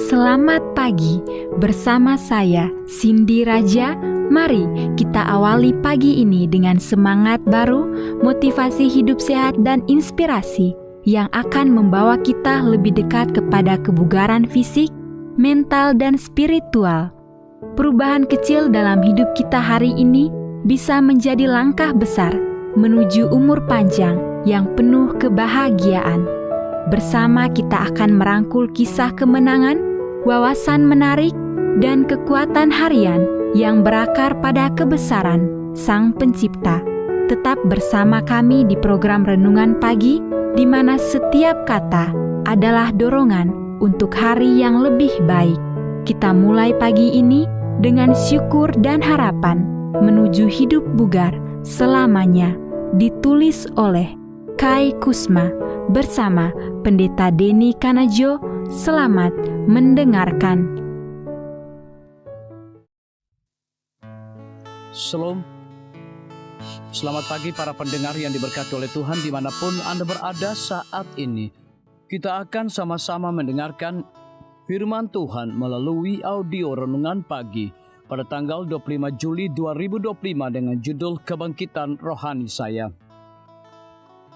Selamat pagi bersama saya Cindy Raja. Mari kita awali pagi ini dengan semangat baru, motivasi hidup sehat dan inspirasi yang akan membawa kita lebih dekat kepada kebugaran fisik, mental dan spiritual. Perubahan kecil dalam hidup kita hari ini bisa menjadi langkah besar menuju umur panjang yang penuh kebahagiaan. Bersama kita akan merangkul kisah kemenangan, wawasan menarik, dan kekuatan harian yang berakar pada kebesaran Sang Pencipta. Tetap bersama kami di program Renungan Pagi, di mana setiap kata adalah dorongan untuk hari yang lebih baik. Kita mulai pagi ini dengan syukur dan harapan menuju hidup bugar selamanya. Ditulis oleh Kai Kusma bersama Pendeta Denny Kanajo. Selamat mendengarkan. Shalom. Selamat pagi para pendengar yang diberkati oleh Tuhan dimanapun Anda berada saat ini. Kita akan sama-sama mendengarkan firman Tuhan melalui audio Renungan Pagi pada tanggal 25 Juli 2025 dengan judul Kebangkitan Rohani Saya.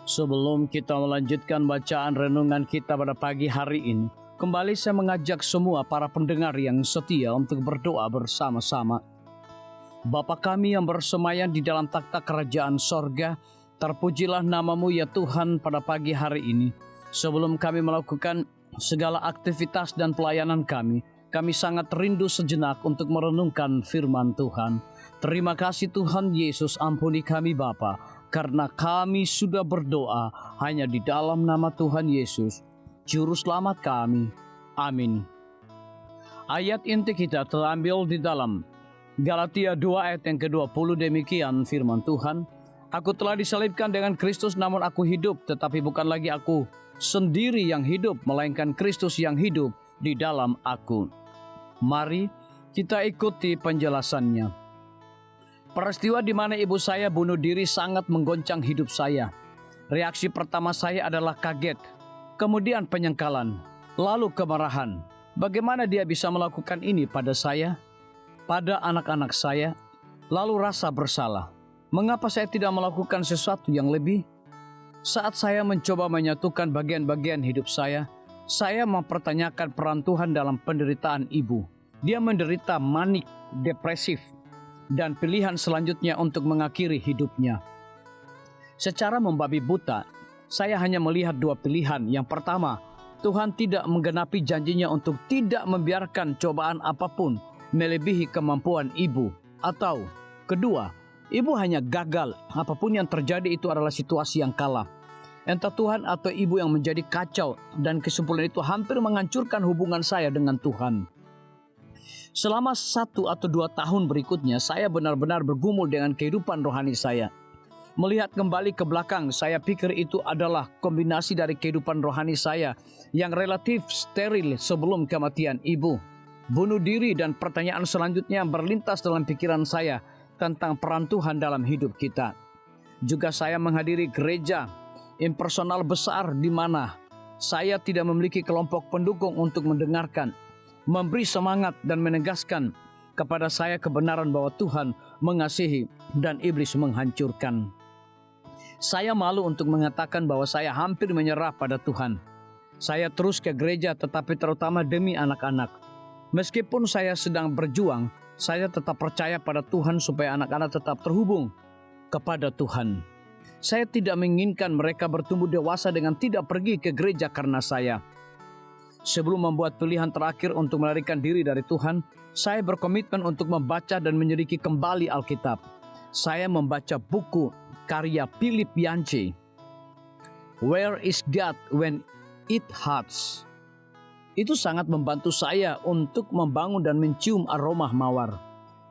Sebelum kita melanjutkan bacaan renungan kita pada pagi hari ini, kembali saya mengajak semua para pendengar yang setia untuk berdoa bersama-sama. Bapa kami yang bersemayam di dalam takhta kerajaan sorga, terpujilah namamu ya Tuhan pada pagi hari ini. Sebelum kami melakukan segala aktivitas dan pelayanan kami sangat rindu sejenak untuk merenungkan firman Tuhan. Terima kasih Tuhan Yesus, ampuni kami Bapa, karena kami sudah berdoa hanya di dalam nama Tuhan Yesus, Juru Selamat kami. Amin. Ayat inti kita terambil di dalam Galatia 2 ayat yang ke-20, demikian firman Tuhan. Aku telah disalibkan dengan Kristus, namun aku hidup, tetapi bukan lagi aku sendiri yang hidup, melainkan Kristus yang hidup di dalam aku. Mari kita ikuti penjelasannya. Peristiwa di mana ibu saya bunuh diri sangat menggoncang hidup saya. Reaksi pertama saya adalah kaget, kemudian penyengkalan, lalu kemarahan. Bagaimana dia bisa melakukan ini pada saya? Pada anak-anak saya, lalu rasa bersalah. Mengapa saya tidak melakukan sesuatu yang lebih? Saat saya mencoba menyatukan bagian-bagian hidup saya mempertanyakan peran Tuhan dalam penderitaan ibu. Dia menderita manik, depresif, dan pilihan selanjutnya untuk mengakhiri hidupnya. Secara membabi buta, saya hanya melihat dua pilihan. Yang pertama, Tuhan tidak menggenapi janjinya untuk tidak membiarkan cobaan apapun melebihi kemampuan ibu. Atau kedua, ibu hanya gagal. Apapun yang terjadi itu adalah situasi yang kalah. Entah Tuhan atau ibu yang menjadi kacau, dan kesimpulan itu hampir menghancurkan hubungan saya dengan Tuhan. Selama 1 atau 2 tahun berikutnya, saya benar-benar bergumul dengan kehidupan rohani saya. Melihat kembali ke belakang, saya pikir itu adalah kombinasi dari kehidupan rohani saya yang relatif steril sebelum kematian ibu. Bunuh diri dan pertanyaan selanjutnya berlintas dalam pikiran saya tentang peran Tuhan dalam hidup kita. Juga saya menghadiri gereja impersonal besar di mana saya tidak memiliki kelompok pendukung untuk mendengarkan, memberi semangat dan menegaskan kepada saya kebenaran bahwa Tuhan mengasihi dan iblis menghancurkan. Saya malu untuk mengatakan bahwa saya hampir menyerah pada Tuhan. Saya terus ke gereja, tetapi terutama demi anak-anak. Meskipun saya sedang berjuang, saya tetap percaya pada Tuhan supaya anak-anak tetap terhubung kepada Tuhan. Saya tidak menginginkan mereka bertumbuh dewasa dengan tidak pergi ke gereja karena saya. Sebelum membuat pilihan terakhir untuk melarikan diri dari Tuhan, saya berkomitmen untuk membaca dan menyelidiki kembali Alkitab. Saya membaca buku karya Philip Yancey, Where is God When It Hurts? Itu sangat membantu saya untuk membangun dan mencium aroma mawar.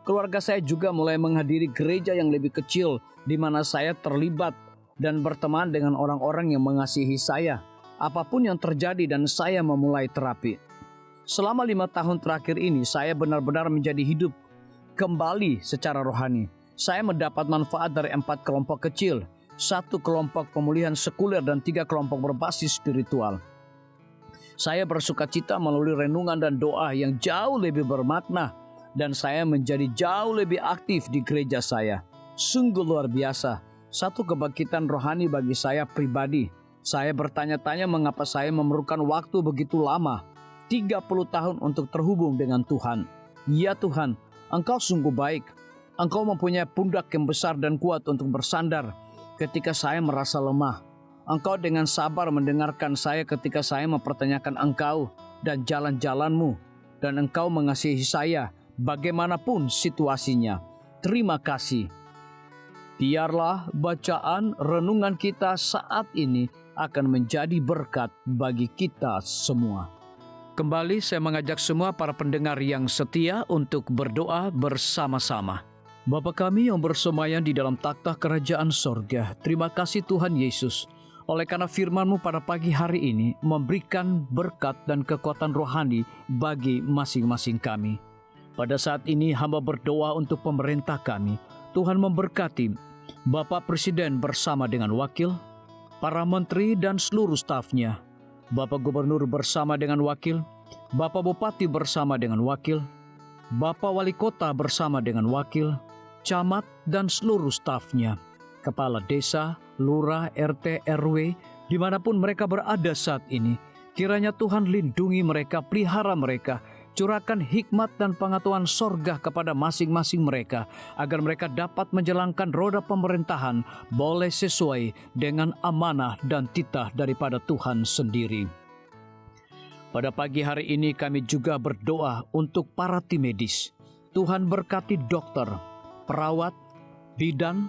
Keluarga saya juga mulai menghadiri gereja yang lebih kecil, di mana saya terlibat dan berteman dengan orang-orang yang mengasihi saya. Apapun yang terjadi, dan saya memulai terapi. Selama 5 tahun terakhir ini, saya benar-benar menjadi hidup kembali secara rohani. Saya mendapat manfaat dari 4 kelompok kecil, 1 kelompok pemulihan sekuler dan 3 kelompok berbasis spiritual. Saya bersukacita melalui renungan dan doa yang jauh lebih bermakna, dan saya menjadi jauh lebih aktif di gereja saya. Sungguh luar biasa, satu kebangkitan rohani bagi saya pribadi. Saya bertanya-tanya mengapa saya memerlukan waktu begitu lama, 30 tahun untuk terhubung dengan Tuhan. Ya Tuhan, Engkau sungguh baik. Engkau mempunyai pundak yang besar dan kuat untuk bersandar ketika saya merasa lemah. Engkau dengan sabar mendengarkan saya ketika saya mempertanyakan Engkau dan jalan-jalan-Mu. Dan Engkau mengasihi saya bagaimanapun situasinya. Terima kasih. Biarlah bacaan renungan kita saat ini akan menjadi berkat bagi kita semua. Kembali saya mengajak semua para pendengar yang setia untuk berdoa bersama-sama. Bapa kami yang bersemayam di dalam takhta kerajaan sorga, terima kasih Tuhan Yesus. Oleh karena firman-Mu pada pagi hari ini memberikan berkat dan kekuatan rohani bagi masing-masing kami. Pada saat ini hamba berdoa untuk pemerintah kami. Tuhan memberkati Bapak Presiden bersama dengan wakil, para menteri dan seluruh stafnya, Bapak Gubernur bersama dengan wakil, Bapak Bupati bersama dengan wakil, Bapak Wali Kota bersama dengan wakil, camat dan seluruh stafnya, kepala desa, lurah, RT, RW, dimanapun mereka berada saat ini. Kiranya Tuhan lindungi mereka, pelihara mereka, curahkan hikmat dan pengetahuan sorga kepada masing-masing mereka, agar mereka dapat menjalankan roda pemerintahan boleh sesuai dengan amanah dan titah daripada Tuhan sendiri. Pada pagi hari ini kami juga berdoa untuk para tim medis. Tuhan berkati dokter, perawat, bidan,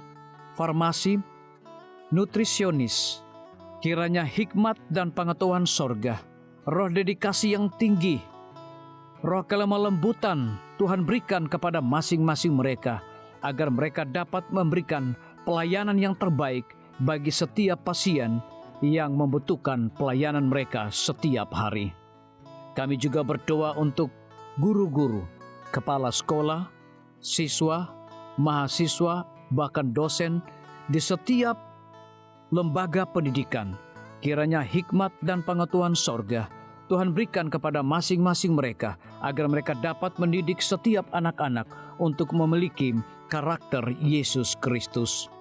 farmasi, nutrisionis. Kiranya hikmat dan pengetahuan sorga, roh dedikasi yang tinggi, roh kelemah lembutan Tuhan berikan kepada masing-masing mereka, agar mereka dapat memberikan pelayanan yang terbaik bagi setiap pasien yang membutuhkan pelayanan mereka setiap hari. Kami juga berdoa untuk guru-guru, kepala sekolah, siswa, mahasiswa, bahkan dosen di setiap lembaga pendidikan. Kiranya hikmat dan pengetahuan sorga Tuhan berikan kepada masing-masing mereka, agar mereka dapat mendidik setiap anak-anak untuk memiliki karakter Yesus Kristus.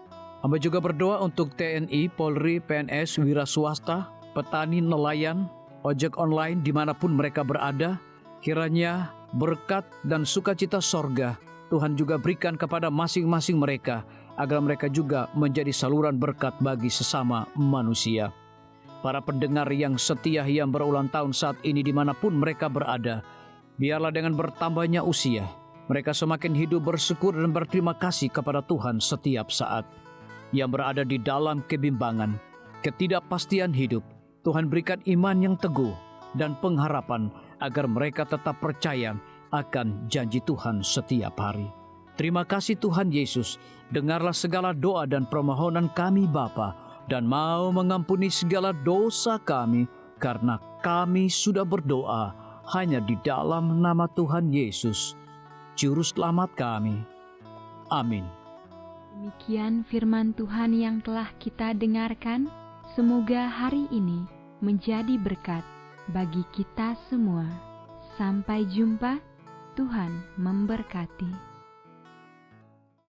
Hamba juga berdoa untuk TNI, Polri, PNS, wira swasta, petani, nelayan, ojek online dimanapun mereka berada. Kiranya berkat dan sukacita sorga Tuhan juga berikan kepada masing-masing mereka, agar mereka juga menjadi saluran berkat bagi sesama manusia. Para pendengar yang setia yang berulang tahun saat ini dimanapun mereka berada, biarlah dengan bertambahnya usia, mereka semakin hidup bersyukur dan berterima kasih kepada Tuhan setiap saat. Yang berada di dalam kebimbangan, ketidakpastian hidup, Tuhan berikan iman yang teguh dan pengharapan, agar mereka tetap percaya akan janji Tuhan setiap hari. Terima kasih Tuhan Yesus, dengarlah segala doa dan permohonan kami Bapa, dan mau mengampuni segala dosa kami, karena kami sudah berdoa hanya di dalam nama Tuhan Yesus, Juru Selamat kami. Amin. Demikian firman Tuhan yang telah kita dengarkan. Semoga hari ini menjadi berkat bagi kita semua. Sampai jumpa, Tuhan memberkati.